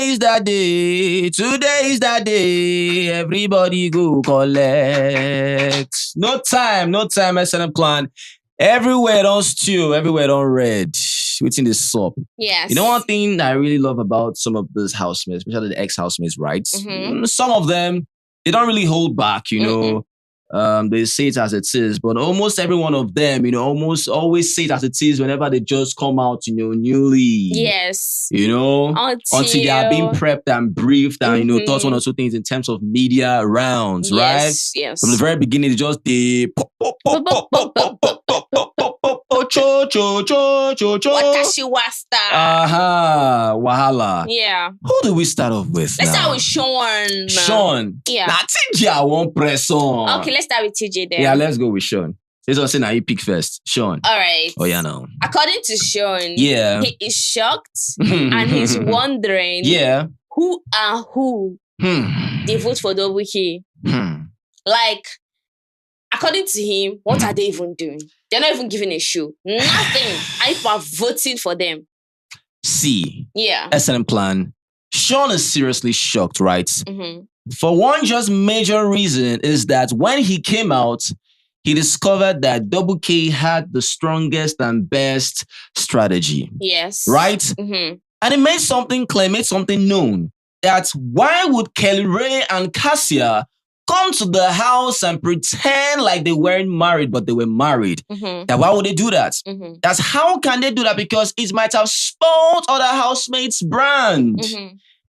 Today is that day. Today is that day. Everybody go collect. No time, SNM plan. Everywhere don't stew, everywhere don't red. Within the soap. Yes. You know one thing I really love about some of those housemates, especially the ex-housemates, right? Some of them, they don't really hold back, you know. They say it as it is, but almost every one of them, you know, almost always say it as it is whenever they just come out, you know, newly. Yes. You know, until they are being prepped and briefed and, you know, taught one or two things in terms of media rounds, right? Yes. From the very beginning, it's just the Watashi wasta. Wahala. Yeah. Who do we start off with? Let's start with Shaun. Shaun. Yeah. Now, TJ, I won't press on. Okay, let's start with TJ then. Yeah, let's go with Shaun. This was saying that you pick first. Shaun. All right. Oh, yeah, no. According to Shaun, yeah, he is shocked and he's wondering who and who they vote for Double K. Like, according to him, what are they even doing? They're not even giving a show. Nothing. And people are voting for them. See. Yeah. SNM plan. Shaun is seriously shocked, right? For one just major reason is that when he came out, he discovered that Double K had the strongest and best strategy. Yes. Right? And it made something clear, made something known. That why would Kellyrae and Kassia come to the house and pretend like they weren't married, but they were married? That why would they do that? That's how can they do that? Because it might have spoiled other housemates' brand.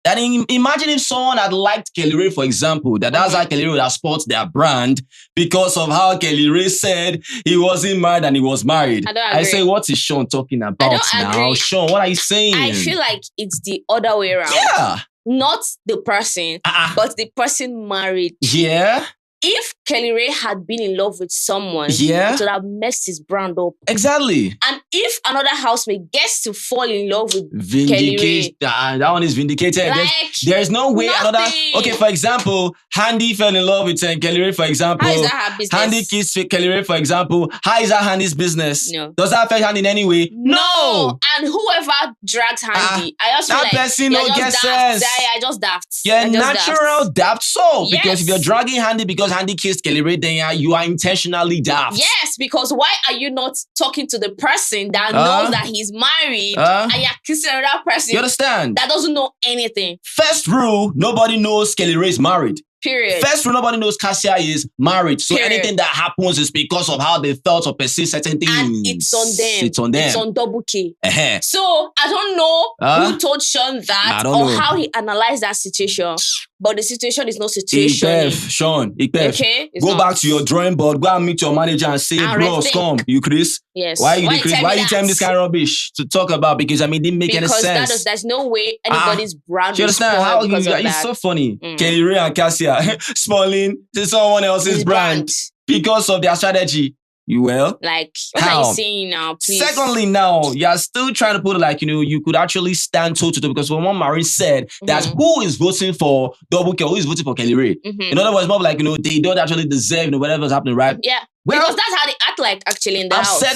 That imagine if someone had liked Kellyrae, for example, that's how Kellyrae would have spoiled their brand because of how Kellyrae said he wasn't married and he was married. I say, what is Shaun talking about now? Shaun, what are you saying? I feel like it's the other way around. Yeah. Not the person, but the person married. Yeah. If Kellyrae had been in love with someone, it would have messed his brand up. Exactly. And if another housemate gets to fall in love with Kellyrae, that one is vindicated. Like, there's no way nothing. another. Okay, for example, Handy fell in love with Kellyrae, for example. How is that her business? Handy kissed Kellyrae, for example. How is that Handy's business? No. Does that affect Handy in any way? No. And whoever drags Handy, I just feel that like person you're don't get just sense. I just daft. You're natural daft soul. Yes. Because if you're dragging Handy because Handy kissed Kellyrae, then you are intentionally daft. Yes, because why are you not talking to the person that knows that he's married and you're kissing another person? You understand? That doesn't know anything. First rule, nobody knows Kellyrae is married. Period. First rule, nobody knows Kassia is married. So Period. anything that happens is because of how they felt or perceived certain things. And it's on them. It's on them. It's on Double K. So I don't know who told Shaun that or how he analyzed that situation. But the situation is no situation. Shaun, okay, go back to your drawing board. Go and meet your manager and say, bros, come. You Chris? Yes. Why you telling me this kind of rubbish to talk about? Because I mean, it didn't make any sense. There's no way anybody's brand you understand how it's so funny. Kellyrae and Kassia spoiling someone else's brand because of their strategy. You will? Like, what are you saying now, please? Secondly, now, you're still trying to put it like, you know, you could actually stand toe-to-toe because when one Marine said that who is voting for Double K, who is voting for Kellyrae? In other words, more like, you know, they don't actually deserve, you know, whatever's happening, right? Yeah. Because that's how they act like, actually, in the house. We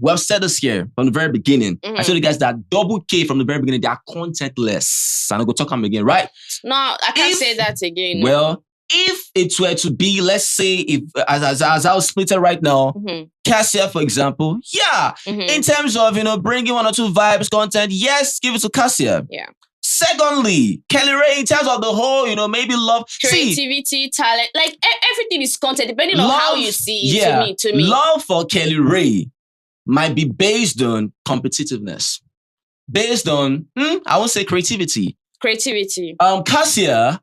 have said this here from the very beginning. I told you guys that Double K from the very beginning, they are contentless. And I'll go talk them again, right? No, I can't say that again. Well, if it were to be, let's say, if as I was split it right now, Kassia, for example, in terms of, you know, bringing one or two vibes, content, yes, give it to Kassia. Yeah. Secondly, Kellyrae, in terms of the whole, you know, maybe love, creativity, talent, like everything is content, depending on how you see it. To me, love for Kellyrae might be based on competitiveness, based on, I won't say creativity. Kassia,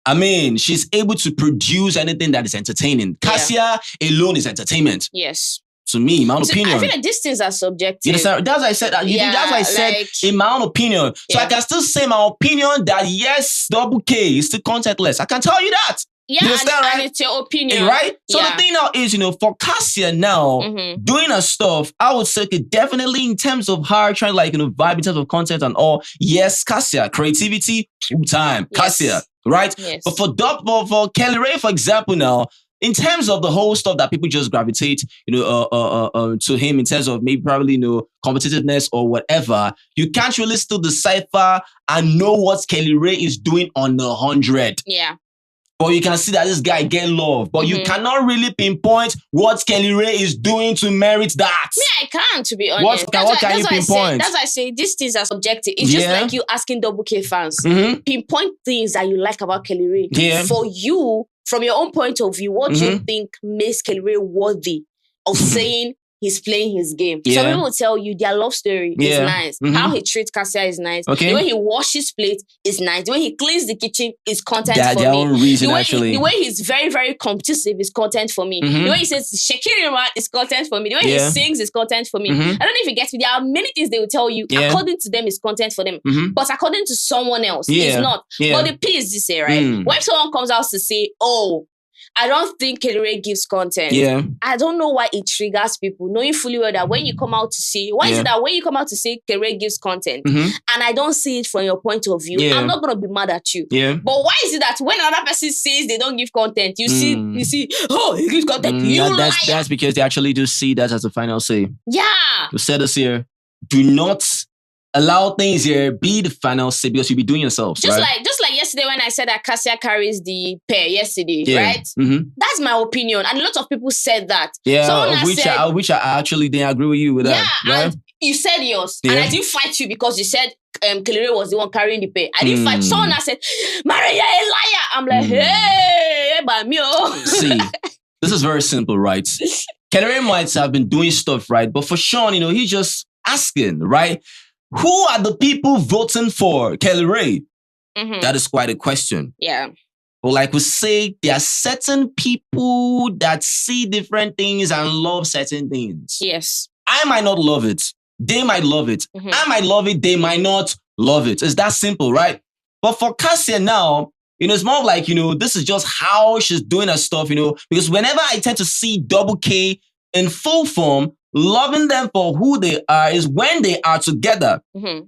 I mean, she's able to produce anything that is entertaining. Kassia alone is entertainment. Yes. To me, my own opinion. I feel like these things are subjective. That's why I said that. That's why I said in my own opinion. So I can still say my opinion that yes, Double K is still contentless. I can tell you that. Yeah, and it's your opinion. Right? So the thing now is, you know, for Kassia now, doing her stuff, I would say definitely in terms of her trying to, like, you know, vibe in terms of content and all. Yes, Kassia. Creativity, full time. Kassia. Right? Yes. But for Kellyrae, for example, now, in terms of the whole stuff that people just gravitate, to him in terms of maybe probably, competitiveness or whatever, you can't really still decipher and know what Kellyrae is doing on the 100. Yeah. But you can see that this guy get love. But you cannot really pinpoint what Kellyrae is doing to merit that. Yeah, I can't, to be honest. What can you pinpoint? That's why I say these things are subjective. It's just like you asking Double K fans. Pinpoint things that you like about Kellyrae. Yeah. For you, from your own point of view, what do you think makes Kellyrae worthy of saying he's playing his game? Yeah. Some people will tell you their love story is nice. How he treats Kassia is nice. Okay. The way he washes plates is nice. The way he cleans the kitchen is content for their me. own reason, actually. The way he's very, very competitive is content for me. The way he says Shakira is content for me. The way he sings is content for me. I don't know if you get me. There are many things they will tell you. According to them, is content for them. But according to someone else, it's not. But the P is this here, right? When someone comes out to say, oh, I don't think Kellyrae gives content. Yeah. I don't know why it triggers people, knowing fully well that when you come out to say, why is it that when you come out to say Kellyrae gives content, and I don't see it from your point of view, I'm not going to be mad at you. Yeah. But why is it that when another person says they don't give content, you see, oh, he gives content, that's because they actually do see that as a final say. Yeah. You said this here, do not allow things here be the final say because you'll be doing yourself. Just like yesterday when I said that Kassia carries the pair yesterday, right? That's my opinion. And a lot of people said that. Yeah, which I actually didn't agree with you with that. Yeah, and you said yours. And I didn't fight you because you said Kellyrae was the one carrying the pair. I didn't fight. Someone said, Maria, a liar. I'm like, hey, by me. See, this is very simple, right? Kellyrae might have been doing stuff, right? But for Shaun, he's just asking, right? Who are the people voting for Kellyrae? That is quite a question. Yeah. But like we say, there are certain people that see different things and love certain things. Yes. I might not love it. They might love it. I might love it. They might not love it. It's that simple, right? But for Kassia now, it's more like, this is just how she's doing her stuff, because whenever I tend to see Double K in full form, loving them for who they are is when they are together.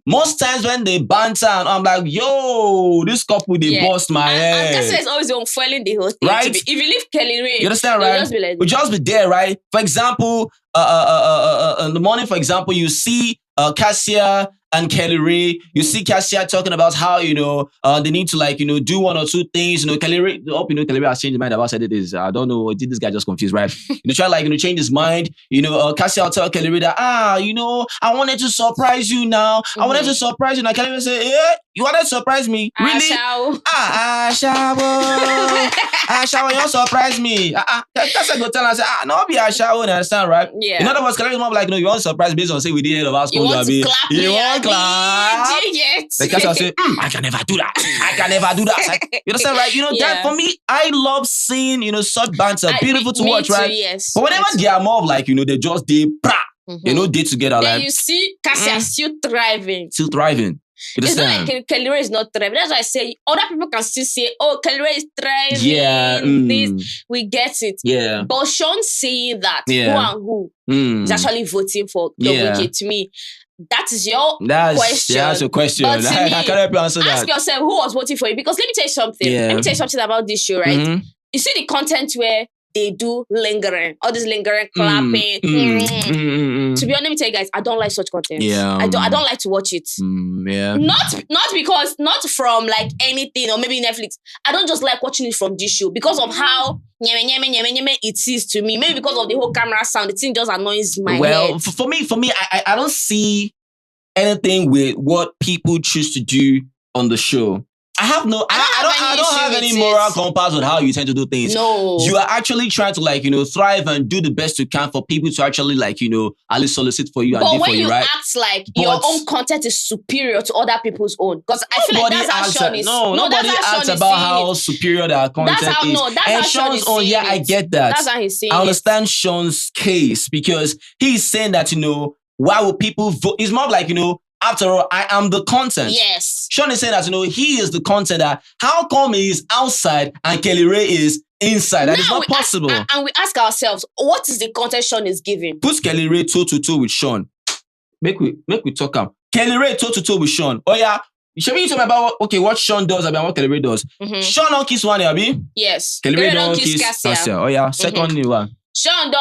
Most times when they banter, and I'm like, yo, this couple, they bust my head. And Kassia is always unfoiling the whole thing. Right? If you leave Kellyrae, you understand, right? We'll just be there, right? For example, in the morning, for example, you see Kassia and Kellyrae. You see Kassia talking about how, they need to do one or two things. Kellyrae, Kellyrae has changed his mind about said it is. I don't know. Did this guy just confused, right? Try change his mind. Kassia will tell Kellyrae that, I wanted to surprise you now. I wanted to surprise you. Now Kellyrae say, you wanted to surprise me? Really? Shaun, you don't surprise me. Kassia go tell her, say, no, be Shaun, understand, right? Yeah. In other words, Kellyrae is more like, you want to surprise me based on say we did head of our school. You want to clap me. You want to clap. The Kassia will say, I can never do that. I can never do that. You understand, right? That for me, I love seeing, such banter. Beautiful to watch, right? Yes. But whenever they are more of like, they just day together. Then like, you see Kassia still thriving. Still thriving. It's not like Kellyrae is not thriving. That's why I say other people can still say, oh, Kellyrae is thriving. Yeah. We get it. Yeah. But Shaun saying that, who is actually voting for Double K, to me, that is your question. That's your question. But I can't help you answer that. Ask yourself who was voting for you. Because let me tell you something. Yeah. Let me tell you something about this show, right? You see the content where they do lingering, all this lingering, clapping. To be honest, let me tell you guys, I don't like such content. Yeah, I don't like to watch it. Yeah. Not from like anything or maybe Netflix. I don't just like watching it from this show because of how it is to me. Maybe because of the whole camera sound, the thing just annoys my head. Well, for me, I don't see anything with what people choose to do on the show. I don't have any moral compass on how you tend to do things. No. You are actually trying to thrive and do the best you can for people to actually at least solicit for you and do for you, right? But when you act like your own content is superior to other people's own, because I feel like that's how Shaun is. Nobody asks about how superior their content is. That's how Shaun is saying it. I get that. That's how he's saying it. I understand Shaun's case because he's saying that, why would people vote? It's more like, after all, I am the content. Yes. Shaun is saying that, he is the content. That how come he is outside and Kellyrae is inside? That is not possible. And we ask ourselves, what is the content Shaun is giving? Put Kellyrae toe to toe with Shaun. Make we talk am. Kellyrae toe to toe with Shaun. Oh yeah, Should we talk about what Shaun does about what Kellyrae does? Shaun don't kiss one, Abi? Yes. Kellyrae don't kiss Kassia. Oh yeah, second new one. Shaun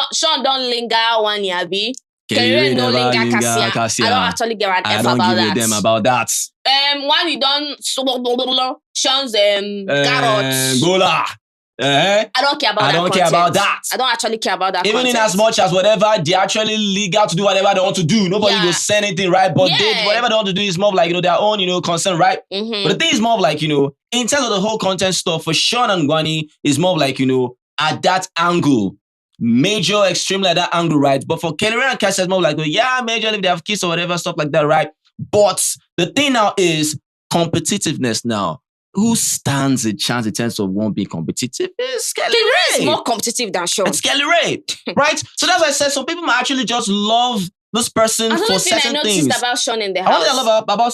don't linger one, Abi. Kellyrae don't linger Kassia. I don't actually give an F about that. I don't give a damn about that. One we done Shaun's carrots. Gola. I don't care about that. I don't care about that. I don't actually care about that. Even in as much as whatever they actually legal to do whatever they want to do. Nobody will say anything, right? But whatever they want to do is more of like, their own, concern, right? But the thing is more of like, in terms of the whole content stuff for Shaun and Gwani is more of like, at that angle. Major, extremely at that angle, right? But for Kellyrae and Kassia, it's more like, major if they have kids or whatever, stuff like that, right? But the thing now is competitiveness now. Who stands a chance in terms of one being competitive is Kellyrae. Kellyrae is more competitive than Shaun. It's Kellyrae, right? So that's why I said some people might actually just love this person for certain things. I noticed about Shaun in the house.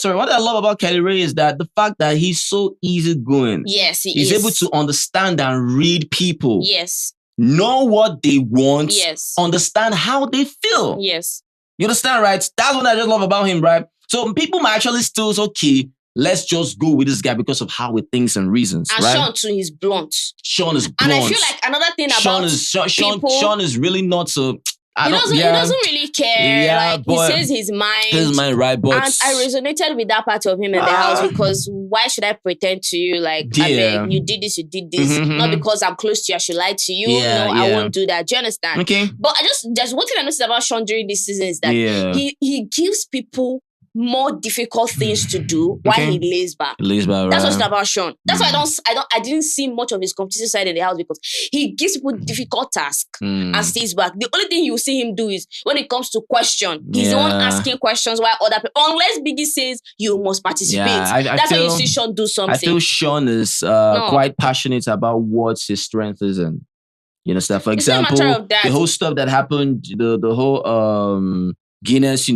What I love about Kellyrae is that the fact that he's so easygoing. Yes, he's able to understand and read people. Yes. Know what they want. Yes. Understand how they feel. Yes. You understand, right? That's what I just love about him, right? So people might actually still say, okay, let's just go with this guy because of how he thinks and reasons, and right? Shaun too, he's blunt. Shaun is blunt. And I feel like another thing about people... Shaun is really not so... He doesn't really care. Yeah, he says his mind. His mind, right? But and I resonated with that part of him in the house because why should I pretend to you like, you did this, not because I'm close to you, I should lie to you. I won't do that. Do you understand? Okay. But there's one thing I noticed about Shaun during this season is that he gives people more difficult things to do while he lays back. That's what's about Shaun. That's why I didn't see much of his competitive side in the house because he gives people difficult tasks and stays back. The only thing you see him do is when it comes to question, he's the one asking questions while other people, unless Biggie says you must participate. That's when you see Shaun do something. I feel Shaun is quite passionate about what his strength is in. You understand? For example, the whole stuff that happened, the whole Guinness,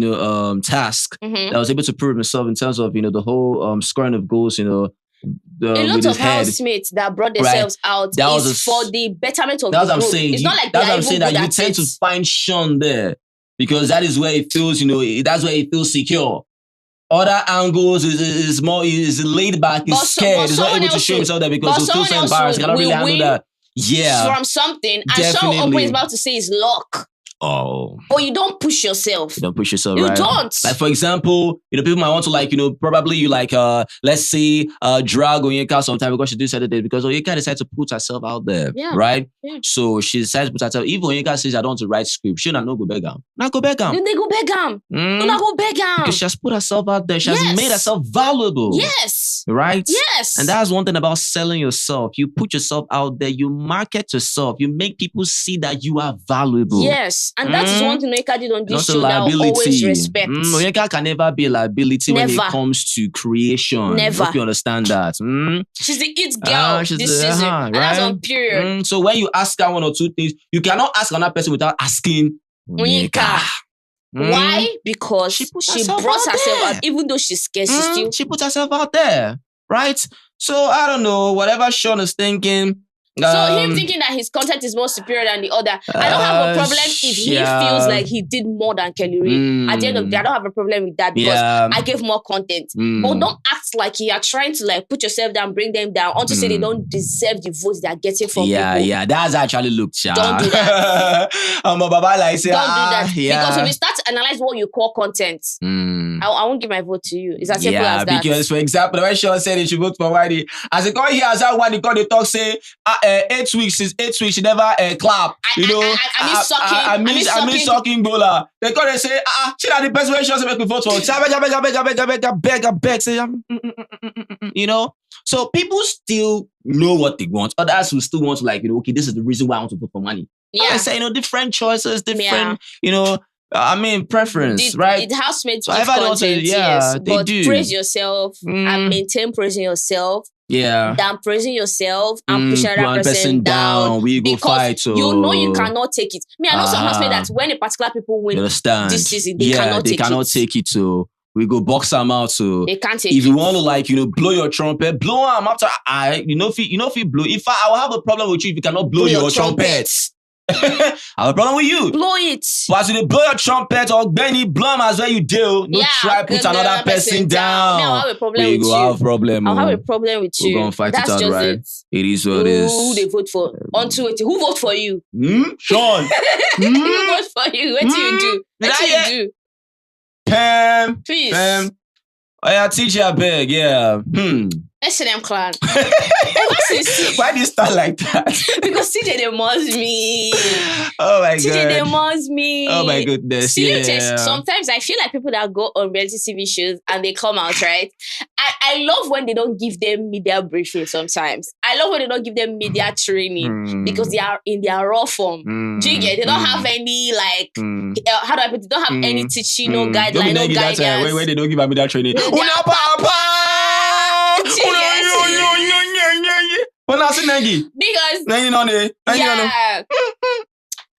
task that was able to prove himself in terms of, the whole scoring of goals, a lot of housemates that brought themselves out is for the betterment of the group. It's not like that's what I'm saying, that you tend to find Shaun there because that is where it feels, that's where it feels secure. Other angles is laid back, is scared, is not able to show himself there because he's still so embarrassed, cannot really handle that. Yeah. From something, and Shaun Open is about to say is luck. Oh. But you don't push yourself. You don't push yourself, you right? don't. Like, for example, people might want to, probably you let's say, drag Onyeka sometime because she did Saturday because Onyeka decided to put herself out there, right? Yeah. So she decided to put herself, if Onyeka says, I don't want to write script, she'll not go beg him. Not go beg him. Then they go beg him. Not go beg him. Because she has put herself out there. She has made herself valuable. Yes. Right? Yes. And that's one thing about selling yourself. You put yourself out there, you market yourself, you make people see that you are valuable. Yes. And that is one thing Onyeka did on this show that I'll always respect. Onyeka can never be a liability when it comes to creation. Never. I hope you understand that. She's the it girl this season. Right? And that's on period. So when you ask her one or two things, you cannot ask another person without asking Onyeka. Why? Because she brought herself out. Even though she's scared, she put herself out there. Right? So I don't know, whatever Shaun is thinking. So him thinking that his content is more superior than the other, I don't have a problem if he feels like he did more than Kellyrae. At the end of the day, I don't have a problem with that because I gave more content. But don't act like you are trying to put yourself down, bring them down, or to say they don't deserve the votes they are getting from people. Yeah, that's actually looked. Don't do that. Don't do that. Because if you start to analyze what you call content, I won't give my vote to you. It's as simple as that. Because for example, when Shaun said he should vote for Whitey, as a call here, as that one, they call the talk say 8 weeks, since 8 weeks, she never clap. I miss sucking bowler. They call and say, she not the person where she wants to make me vote for. Say, I beg. Say, So people still know what they want. Others will still want to okay, this is the reason why I want to vote for money. Yeah. I say, different choices, different, preference, right? The housemates give content, yes. But do. Praise yourself and maintain praising yourself. Yeah. Than praising yourself and pushing another person down. We go fight. You know you cannot take it. I know some housemates that when a particular people win this season, they cannot take it. So we go box them out. So they can't take it. If you want to blow your trumpet, blow them after if you blow. If I will have a problem with you if you cannot blow your trumpet. I have a problem with you. Blow it. But you blow your trumpet or Benny Blum as well you do. No try put another person down. Me, I'll have a problem with you. Have problem. I'll have a problem with you. We're going to fight That's it out, just right? It is what it is. Who they vote for? Who vote for you? Shaun. Who vote for you? What do you do? What do you do? Pam. Please. Pam. Oh yeah, teacher beg, yeah. S&M clan. Why do you start like that? Because TJ they must me. Oh my god. TJ they must me. Oh my goodness. Yeah. Sometimes I feel like people that go on reality TV shows and they come out, right? I love when they don't give them media briefing sometimes. I love when they don't give them media training because they are in their raw form. Do you get? They don't have any like how do I put it? They don't have any teaching, no guideline, no guidance. Where they don't give media training. Because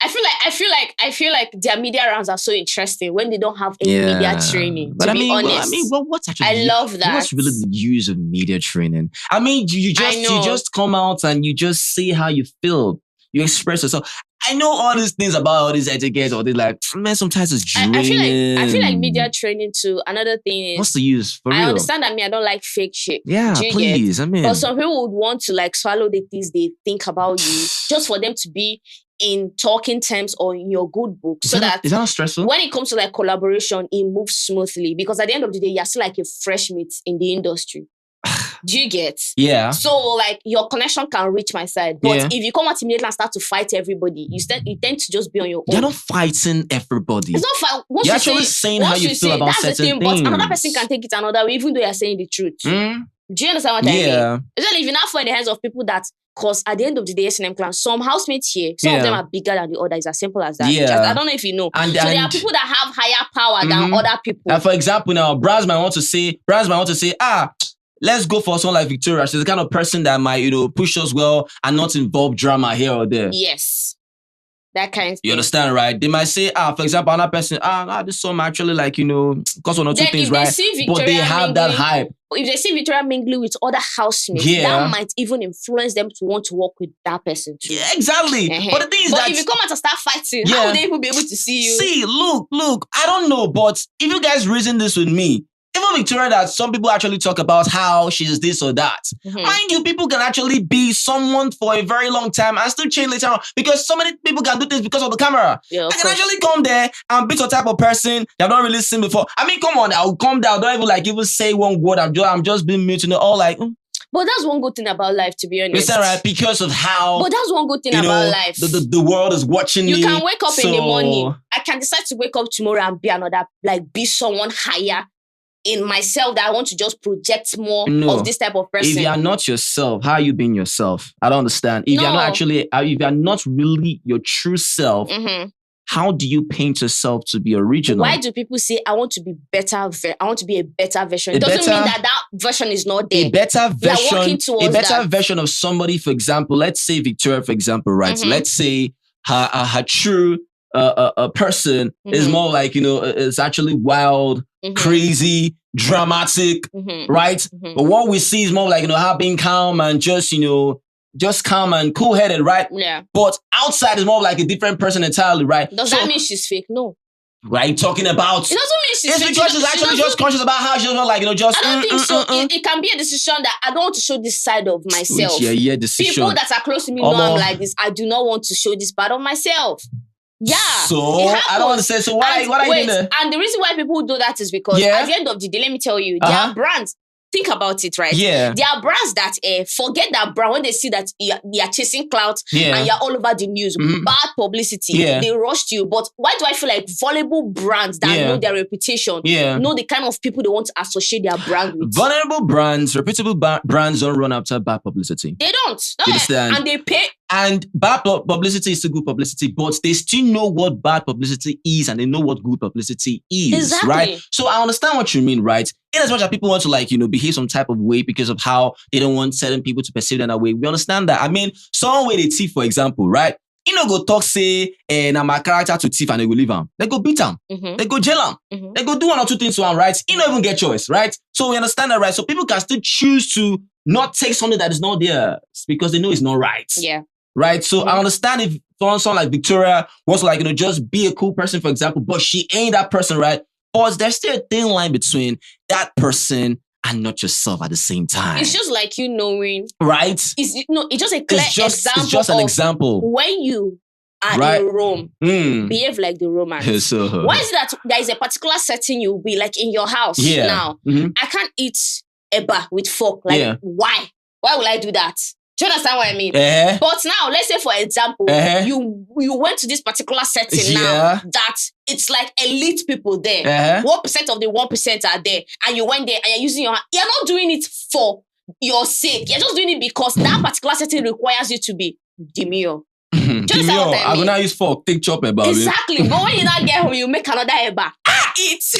I feel like their media rounds are so interesting when they don't have any media training. But be honest, what's actually? I love that. What's really the use of media training? I mean, you just come out and you just see how you feel. You express yourself. I know all these things about all these etiquette, or they like, man, sometimes it's draining. I feel like media training too. Another thing is, what's the use? For real? I understand that I don't like fake shit. Yeah, please. But some people would want to like swallow the things they think about you just for them to be in talking terms or in your good book. Is that not stressful? When it comes to like collaboration, it moves smoothly because at the end of the day, you're still like a fresh meat in the industry. Do you get? Yeah. So like your connection can reach my side. But if you come out immediately and start to fight everybody, you tend to just be on your own. You're not fighting everybody. It's not fight. You're actually saying how you feel about certain things. But another person can take it another way, even though you're saying the truth. Do you understand what I mean? Especially if you're not in the hands of people that, because at the end of the day, S&M clan, some housemates here, some of them are bigger than the others. As simple as that. I don't know if you know. So there are people that have higher power than other people. And for example, now brands might want to say, let's go for someone like Victoria. She's the kind of person that might, push us well and not involve drama here or there. Yes. That kind of thing. You understand, right? They might say, for example, another person, this song actually like, because one or two things, right? But they have that hype. If they see Victoria mingling with other housemates, that might even influence them to want to work with that person too. Yeah, exactly. But the thing is if you come out and start fighting, how would they even be able to see you? See, look, I don't know, but if you guys reason this with me, even Victoria, that some people actually talk about how she's this or that. Mind you, people can actually be someone for a very long time and still change later on because so many people can do things because of the camera. I can actually come there and be some type of person you've not really seen before. I mean, come on, I'll come down. Don't even say one word. I'm just being muted. All like. But that's one good thing about life, to be honest. Is that right? Because of how. But that's one good thing about life. The world is watching me. You can wake up in the morning. I can decide to wake up tomorrow and be be someone higher in myself that I want to just project more of this type of person. If you are not yourself, how are you being yourself? I don't understand. If you're not actually, if you're not really your true self, how do you paint yourself to be original? Why do people say, I want to be better? I want to be a better version. It doesn't mean that version is not there. A better version of somebody, for example, let's say Victoria, for example, right? Let's say her true person is more like, it's actually wild, crazy, dramatic, right? But what we see is more like, her being calm and just calm and cool-headed, right? Yeah. But outside is more like a different person entirely, right? Does that mean she's fake? No. Right, talking about... It doesn't mean she's fake. It's because she's actually just conscious about how she's not like, just... I don't think so. It can be a decision that I don't want to show this side of myself. Decision. People that are close to me know I'm like this. I do not want to show this part of myself. Yeah. So, I don't want to say, so what are you doing? And the reason why people do that is because at the end of the day, let me tell you, there are brands. Think about it, right? Yeah. There are brands that forget that brand when they see that you're chasing clout and you're all over the news, bad publicity, they rush to you. But why do I feel like vulnerable brands that know their reputation, know the kind of people they want to associate their brand with? Vulnerable brands, reputable brands don't run after bad publicity. They don't. You understand? And they pay. And bad publicity is still good publicity, but they still know what bad publicity is and they know what good publicity is, right? So I understand what you mean, right? In as much as people want to behave some type of way because of how they don't want certain people to perceive them that way, we understand that. I mean, someone with a thief, for example, right? Go talk, say, I'm a character to thief and they go leave him. They go beat him. They go jail him. They go do one or two things to him, right? He don't even get choice, right? So we understand that, right? So people can still choose to not take something that is not theirs because they know it's not right. Yeah. Right? So I understand if someone like Victoria wants to, like, just be a cool person, for example, but she ain't that person, right? But there's still a thin line between that person and not yourself at the same time. It's just like you knowing. Right? It's just a clear example. It's just an example. When you are in Rome, behave like the Romans. Why is it that there is a particular setting you'll be, like in your house now? I can't eat eba with fork. Like, why? Why will I do that? Do you understand what I mean? But now, let's say, for example, you went to this particular setting now that it's like elite people there. 1% of the 1% are there. And you went there and you're using your hand. You're not doing it for your sake. You're just doing it because that particular setting requires you to be demure. I'm gonna use fork, take chop eba. Exactly. But when you now get home, you make another eba. It's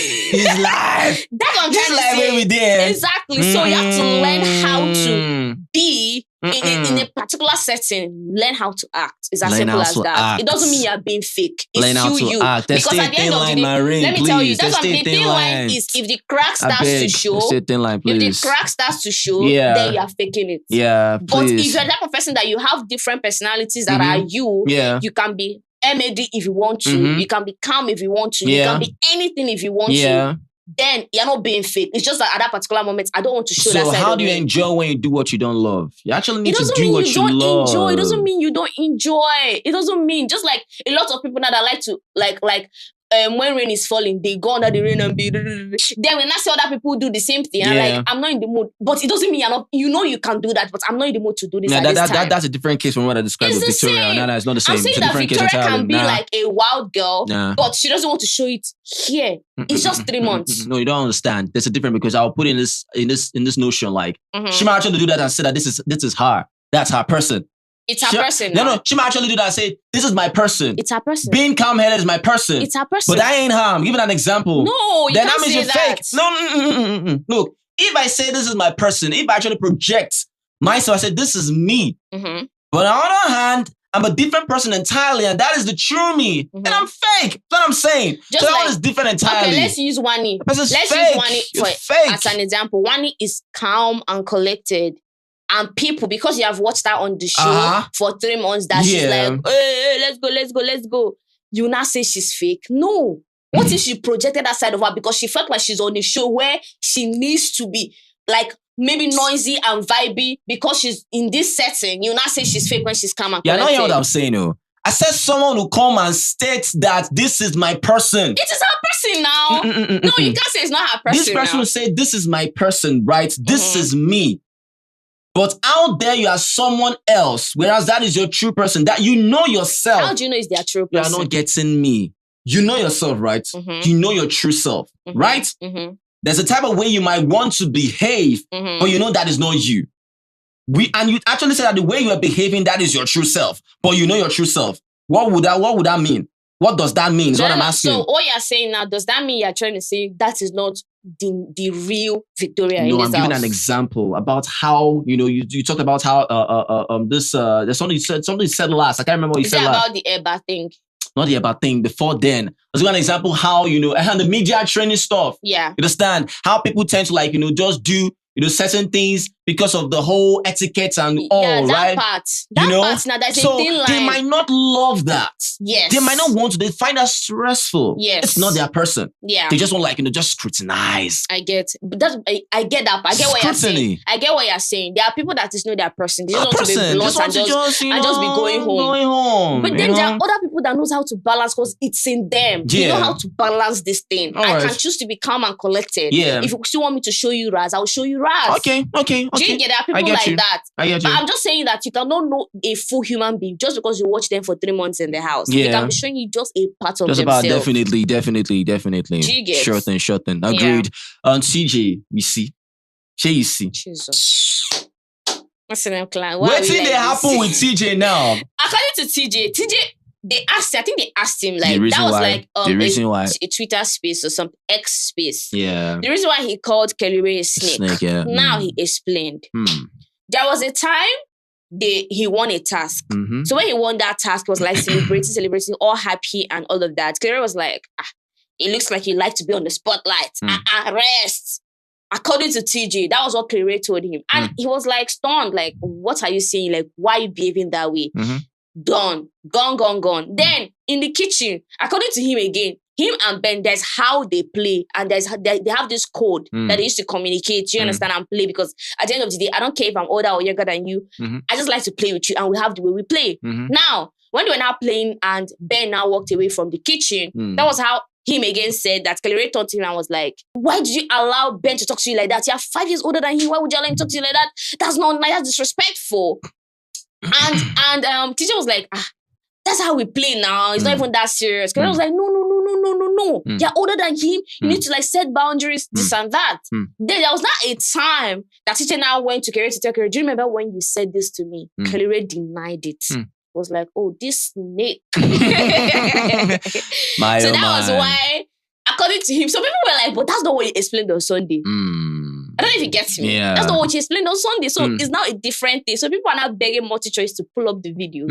life. That's what I'm trying to say. We did. Exactly. So you have to learn how to be in a particular setting. Learn how to act. It's as simple as that. It doesn't mean you're being fake. It's learn how to you. act. Because at the end of the day, let me tell you, that's what the thin line is. If the crack starts to show, then you are faking it. Yeah, but if you're that type of person that you have different personalities that are you, you can be MAD if you want to. You can be calm if you want to. You can be anything if you want to. Then you're not being fake. It's just that at that particular moment, I don't want to show that side. So how do you enjoy when you do what you don't love? You actually need to do what you love. Enjoy. It doesn't mean you don't enjoy. It doesn't mean, just like a lot of people now that like to like when rain is falling, they go under the rain and be. Then when I see other people do the same thing, I'm like, I'm not in the mood. But it doesn't mean you're not. You know you can do that, but I'm not in the mood to do this. That's a different case from what I described with Victoria. No, it's not the same. I'm saying that Victoria can be like a wild girl, but she doesn't want to show it here. It's just 3 months. No, you don't understand. There's a difference, because I'll put in this notion, like she might actually do that and say that this is her. That's her person. It's her person. No, she might actually do that and say, this is my person. It's her person. Being calm-headed is my person. It's her person. But I ain't her. I'm giving an example. No, then can't say that. Fake. No. Look, if I say this is my person, if I actually project myself, I say this is me. But on the other hand, I'm a different person entirely, and that is the true me. And I'm fake. That's what I'm saying. Just so like, is different entirely. Okay, let's use Wani. Let's use Wani as an example. Wani is calm and collected. And people, because you have watched her on the show for 3 months, that she's like, hey, let's go. You now say she's fake. No. What if she projected that side of her because she felt like she's on the show where she needs to be like maybe noisy and vibey because she's in this setting? You now say she's fake when she's calm and collected. Yeah, I know what I'm saying, though. I said someone who come and states that this is my person. It is her person now. No, you can't say it's not her person. This person will say, this is my person, right? This is me. But out there, you are someone else, whereas that is your true person. That you know yourself. How do you know it's their true person? You are not getting me. You know yourself, right? You know your true self, right? There's a type of way you might want to behave, but you know that is not you. And you actually say that the way you are behaving, that is your true self, but you know your true self. What would that mean? What does that mean? Is what I'm asking. So all you're saying now, does that mean you're trying to say that is not the real Victoria in this house? No, I'm giving an example about how, you talked about how there's something you said last. I can't remember what you said last. About the Eba thing. Not the about thing. Before then, I was giving an example how, and the media training stuff. Yeah. You understand? How people tend to just do, certain things because of the whole etiquette and all, right? That part, now there's a thin line. They might not love that. Yes. They might not want to. They find that stressful. Yes. It's not their person. Yeah. They just want just scrutinize. I get. But I get that. I get what you're saying. I get what you're saying. There are people that just know their person. They just want to be blunt and just be going home. But then there are other people that knows how to balance because it's in them. They know how to balance this thing. I can choose to be calm and collected. Yeah. If you still want me to show you Raz, I'll show you Raz. Okay. Do you get? There are people like that. I get you. But I'm just saying that you cannot know a full human being just because you watch them for 3 months in the house. Yeah. They can be showing you just a part of just themselves. Definitely. Do you get? Sure thing. Agreed. On CJ, we see. You see. Jesus. Listen, Clout. What thing they happen with TJ now? According to TJ, I think they asked him like that was like a Twitter space or some X space. Yeah. The reason why he called Kellyrae a snake. Yeah. Now he explained. There was a time he won a task. So when he won that task, it was like celebrating, all happy and all of that. Kellyrae was like, it looks like you like to be on the spotlight. Rest. According to TJ, that was what Kellyrae told him. And he was like stunned, like, what are you saying? Like, why are you behaving that way? done. Gone. Then in the kitchen, according to him again, him and Ben, there's how they play, and they have this code that they used to communicate. You understand, and play, because at the end of the day, I don't care if I'm older or younger than you. I just like to play with you, and we have the way we play. Now, when they were now playing and Ben now walked away from the kitchen, that was how him again said that Kellyrae turned to him and was like, why did you allow Ben to talk to you like that? You're 5 years older than him. Why would you allow him to talk to you like that? That's not nice. That's disrespectful. And teacher was like, that's how we play now. It's not even that serious. Kellyrae was like, no. You're older than him. You need to like set boundaries, this and that. Then there was not a time that teacher now went to Kellyrae to tell Kellyrae, do you remember when you said this to me? Kellyrae denied it. Was like, oh, this snake. So that was why, according to him, some people were like, but that's not what he explained on Sunday. I don't know if you get me. Yeah. That's not what he explained on Sunday. So it's now a different thing. So people are now begging MultiChoice to pull up the video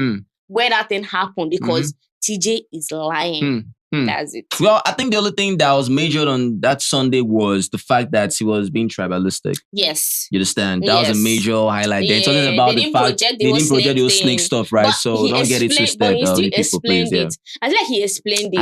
where that thing happened, because TJ is lying. That's it. Well, I think the only thing that was majored on that Sunday was the fact that he was being tribalistic. Yes. You understand? That was a major highlight. They're talking about the fact they didn't project the whole snake stuff, right? So don't get it twisted. But he still explained it. I feel like he explained it.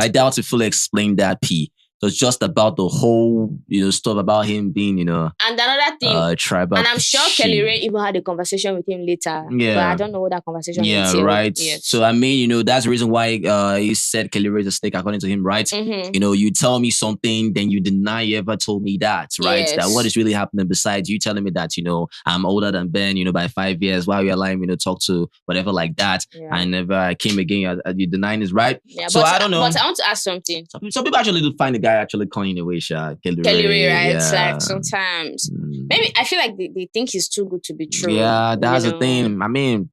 I doubt he fully explained that, So it's just about the whole, stuff about him being, And another thing, tribal. And I'm sure Kellyrae even had a conversation with him later. Yeah. But I don't know what that conversation is. Yeah, right. Yet. So, I mean, that's the reason why he said Kellyrae is a snake, according to him, right? You tell me something, then you deny you ever told me that, right? Yes. That what is really happening besides you telling me that, I'm older than Ben, by 5 years. Why are you allowing me to talk to whatever like that? Yeah. I came again. You denying is right. Yeah, so I don't know. But I want to ask something. Some people actually do find the guy actually coining away, Kellyrae, right? Yeah. Like sometimes, maybe I feel like they think he's too good to be true. Yeah, that's the thing. I mean,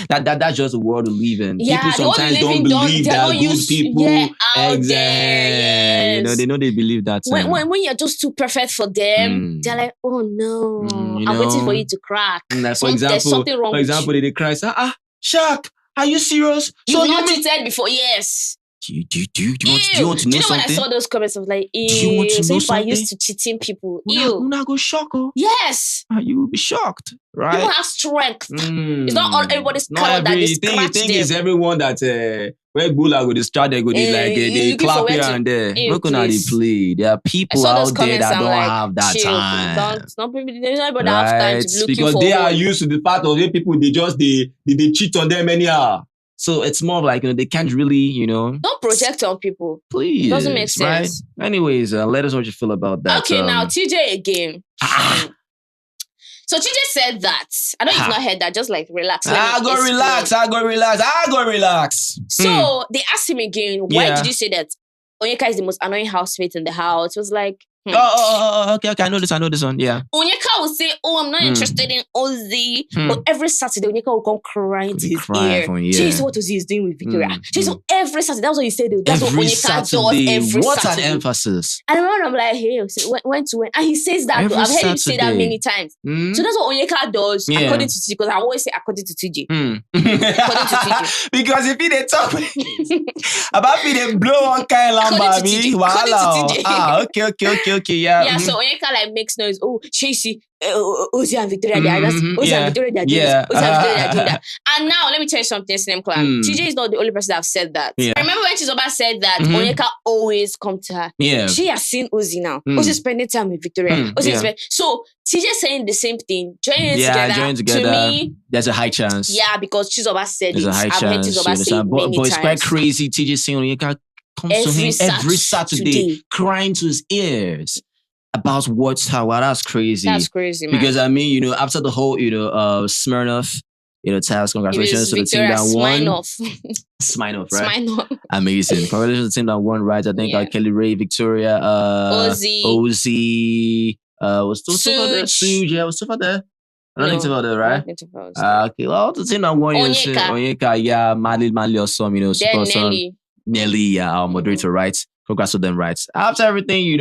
that's just the world we live in. Yeah, people sometimes don't believe that good people out there. Yes. They know they believe that. When you're just too perfect for them, they're like, oh no, I'm waiting for you to crack. Like, for example, there's something wrong. For example, they cry, say, Shaq, are you serious? You've not cheated before, yes. Do you want to know something? When I saw those comments, I was like, ew. Do you want to know something? I used to cheating people. Ew. Una go shock. Yes. You will be shocked, right? People have strength. It's not all everybody's color that they scratch them. You think it's everyone that where Gula go distract, they go they clap here and there. Look on how they play. There are people out there that don't have that time. Some people, there's nobody have time to look because they are used to the fact of people. They cheat on them anyhow. So it's more like, they can't really, Don't project on people. Please. It doesn't make sense. Right? Anyways, let us know what you feel about that. Okay, now TJ again. So TJ said that. I know you've not heard that. Just like relax. I go relax. So they asked him again, why did you say that Onyeka is the most annoying housemate in the house? It was like, okay. I know this one. Yeah. Onyeka will say, I'm not interested in Ozee. But every Saturday, Onyeka will come crying to his ear. She's what Ozee is doing with Victoria. Every Saturday, that's what you said. That's what Onyeka does every Saturday. What an emphasis. And I remember I'm like, hey, when to when? And he says that. I've heard him say that many times. So that's what Onyeka does, according to TJ. Because I always say according to TJ. According to TJ. Because if they talk about me, they blow one kind of lamba. Okay, yeah. Yeah, so Onyeka like makes noise. Oh, see, Ozee and Victoria, they are just Ozee and Victoria, they are doing this. Ozee and Victoria, they are doing that. And now, let me tell you something, Slim Clan. TJ is not the only person that have said that. Yeah. I remember when Chizoba said that Onyeka always come to her. Yeah. She has seen Ozee now. Ozee spending time with Victoria. So TJ saying the same thing, joining together. To me, there's a high chance. Yeah, because Chizoba said there's it. I've heard Chizoba say it many times. But it's quite crazy. TJ saying Onyeka comes to him every Saturday, crying to his ears about that's crazy. That's crazy, man. Because I mean, after the whole, Smirnoff, task, congratulations to the team that won. Smirnoff, right? Smirnoff. Amazing. Congratulations to the team that won, right? I think Kellyrae, Victoria, Ozee, was still there. Suge, yeah, was still there. I don't think about that, right? Okay, well, the team that won, Onyeka, yeah, Madly awesome, super awesome. Nelly, our moderator, right? Congrats to them, right? After everything,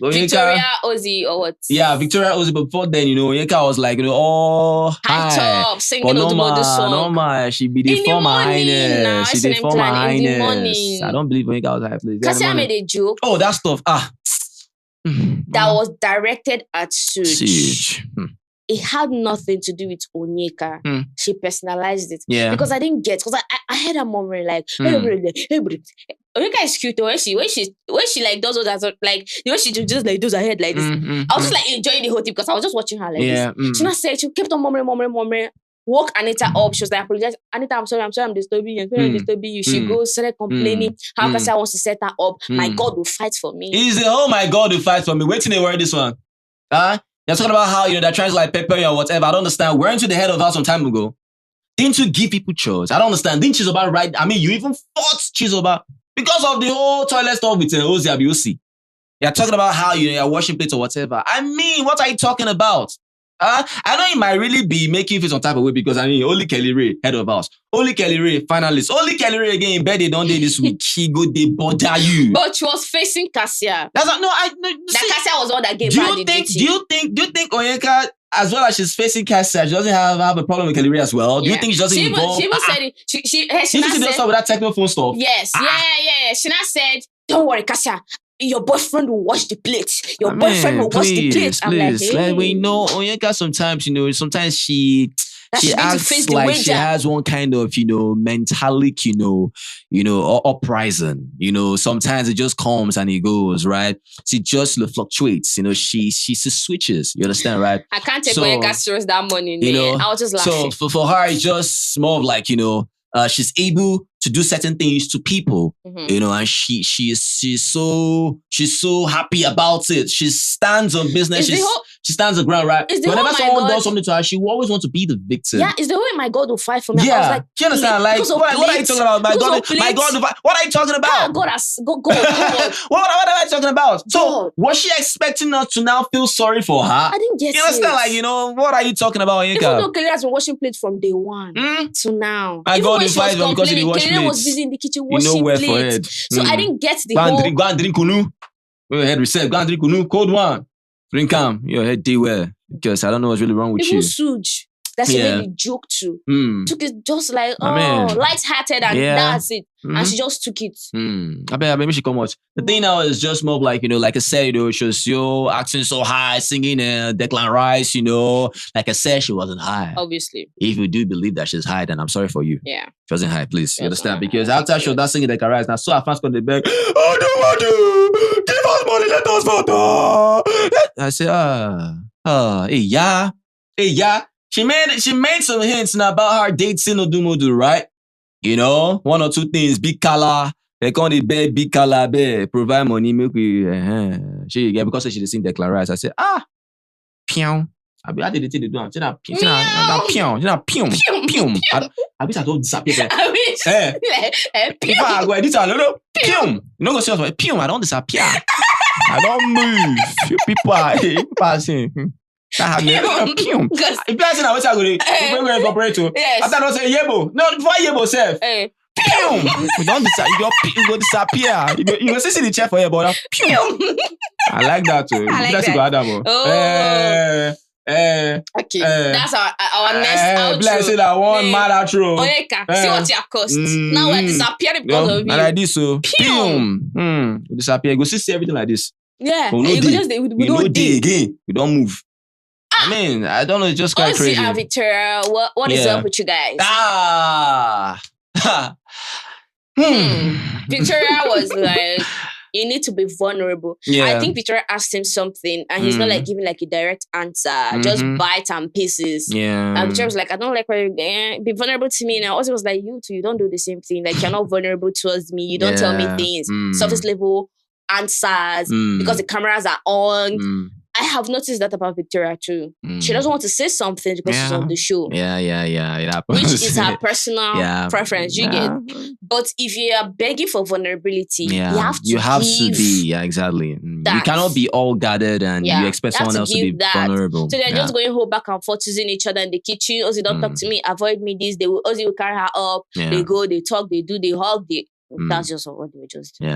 Victoria, Ozee, or what? Yeah, Victoria, Ozee. But before then, Onyeka was like, high top, singing the song. No, she be the former highness. She did former highness. I don't believe Onyeka was high place. Kassia made a joke. Oh, that stuff. That was directed at Suge. it had nothing to do with Onyeka. She personalized it. Yeah. Because I didn't get, because I heard her murmuring like, Onyeka is cute when she like does all that, like the way she just like does her head like this. I was just like enjoying the whole thing because I was just watching her like this. She not said, she kept on murmuring. Woke Anita up. She was like, apologize. Anita, I'm sorry, I'm disturbing you. I'm disturbing you. She goes, started complaining how Kassia wants to set her up. My God will fight for me. He's the, oh my God will fight for me. Wait till they wear this one. You're talking about how, they're trying to like pepper you or whatever. I don't understand. Weren't you the head of house some time ago? Didn't you give people chores? I don't understand. Didn't Chizoba right? I mean, you even fought Chizoba because of the whole toilet stuff with Ozee. You're talking about how, you're washing plates or whatever. I mean, what are you talking about? I know it might really be making you feel some type of way because only Kellyrae, head of house. Only Kellyrae, finalist. Only Kellyrae again in bed they don't do this week. She go, they bother you. But she was facing Kassia. That's not, Kassia was the one that gave her the duty. Do you think Onyeka, as well as she's facing Kassia, she doesn't have a problem with Kellyrae as well? Do you think she doesn't involve? She even said it. She did stuff with that technophone stuff. Yes, yeah. She now said, don't worry, Kassia. Your boyfriend will wash the plates. Your boyfriend will wash the plates. I'm like, hey. Like, we know Onyeka sometimes, sometimes she acts like she has one kind of, mentalic, uprising. Sometimes it just comes and it goes, right? She just fluctuates. She switches. You understand, right? I can't take Onyeka serious that morning. I was just laughing. So for her, it's just more of like, she's able to do certain things to people, and she's so happy about it. She stands on business. She stands the ground, right? Whenever someone does something to her, she will always want to be the victim. Yeah, it's the way my God will fight for me. Yeah, I was like, you understand? Like, what are you talking about? My God will fight. What are you talking about? God. What am I talking about? So, was she expecting us to now feel sorry for her? I didn't get it. You understand? Like, what are you talking about, Onyeka? Even though Kellyrae has been washing plates from day one to now. My God will fight because he wash plates. Kellyrae was busy in the kitchen washing plates. So I didn't get the whole... Go and drink kunu. Go ahead, reset. Go and drink kunu. Cold one. Drink calm. Your head did well. Because I don't know what's really wrong with you. Even Suj, that she made me joke to. Took it just like, light-hearted and that's it. And she just took it. I bet maybe she come out. The thing now is just more like, like I said, she was acting so high, singing Declan Rice, Like I said, she wasn't high. Obviously. If you do believe that she's high, then I'm sorry for you. Yeah. She wasn't high, please. You understand? Because after she was not singing Declan Rice, now so our fans got the beg, oh, no, matter. Give us money, let us vote. I said, hey, yeah. She made some hints now about her dating Odumodu, right? One or two things, big color. They call it big color, provide money, make we, because she sing Declan Rice. I said, pion. I did the thing they do. I don't disappear. If I go this, no, pion. You go see pion. I don't disappear. I don't move. You people passing. If you say now, what's I going to do? We're incorporate to. After I say yebo. No, before yebo self. We don't disappear. You go disappear. You go see the chair for your body. I like that too. That's that. Okay, that's our next outro. Bless it, that one mad outro. Onyeka, see what your cost. Now we're disappearing because of you. And like this, so we disappear. You go see everything like this. Yeah, we don't dig again. We don't move. I mean, I don't know, it's just quite crazy. Ozee and Victoria, what is up with you guys? Victoria was like, you need to be vulnerable. I think Victoria asked him something and he's not like giving like a direct answer, just bite and pieces. And Victoria was like, I don't like where you're going. Be vulnerable to me. Now Ozee was like, you too, you don't do the same thing. Like, you're not vulnerable towards me. You don't tell me things. Surface level answers because the cameras are on. I have noticed that about Victoria too. She doesn't want to say something because she's on the show. Yeah. Which is her personal preference, you get. But if you are begging for vulnerability, you have to be. Yeah, exactly. You cannot be all gathered and you expect someone else to be vulnerable. So they're just going whole back and forth, using each other in the kitchen. Ozee, don't talk to me. Avoid me. Ozee will carry her up. They go, they talk, they do, they hug, that's just what they were just doing.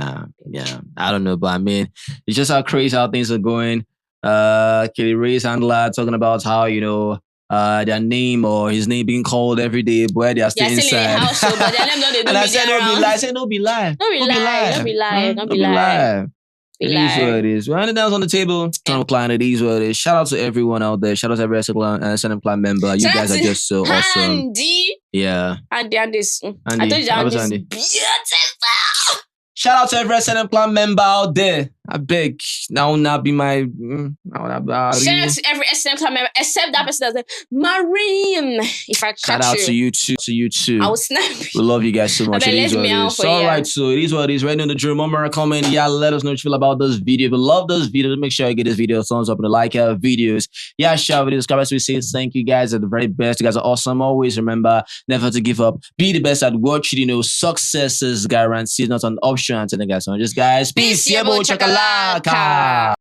Yeah. I don't know, but I mean, it's just how crazy how things are going. Kellyrae's handler talking about how their name or his name being called every day, but they are still inside. In the house, so, but they don't and I said, don't be lie. Don't be lie. It is what it is. We're handing down on the table. Client, it is what it is. Shout out to everyone out there. Shout out to every SNM Client member. You guys are just so awesome. Andy. Yeah. Andy. I told you Andy's beautiful. Shout out to every SNM Clan member out there. I beg. That will not be my... Shout out to every SNM Clan member, except that person that's like, Marine. If I catch shout out to you too. I will snap you. We love you guys so much. It is what it is. Alright, so it is what it is. Right now in the drill. Remember, comment. Yeah, let us know what you feel about this video. If you love this video, make sure you give this video a thumbs up and a like our videos. Yeah, share videos. Subscribe. We say thank you guys are the very best. You guys are awesome. Always remember, never to give up. Be the best at what you know. Success is guaranteed, not an option. Until then, guys, so just guys, peace. Yeah, chocolate.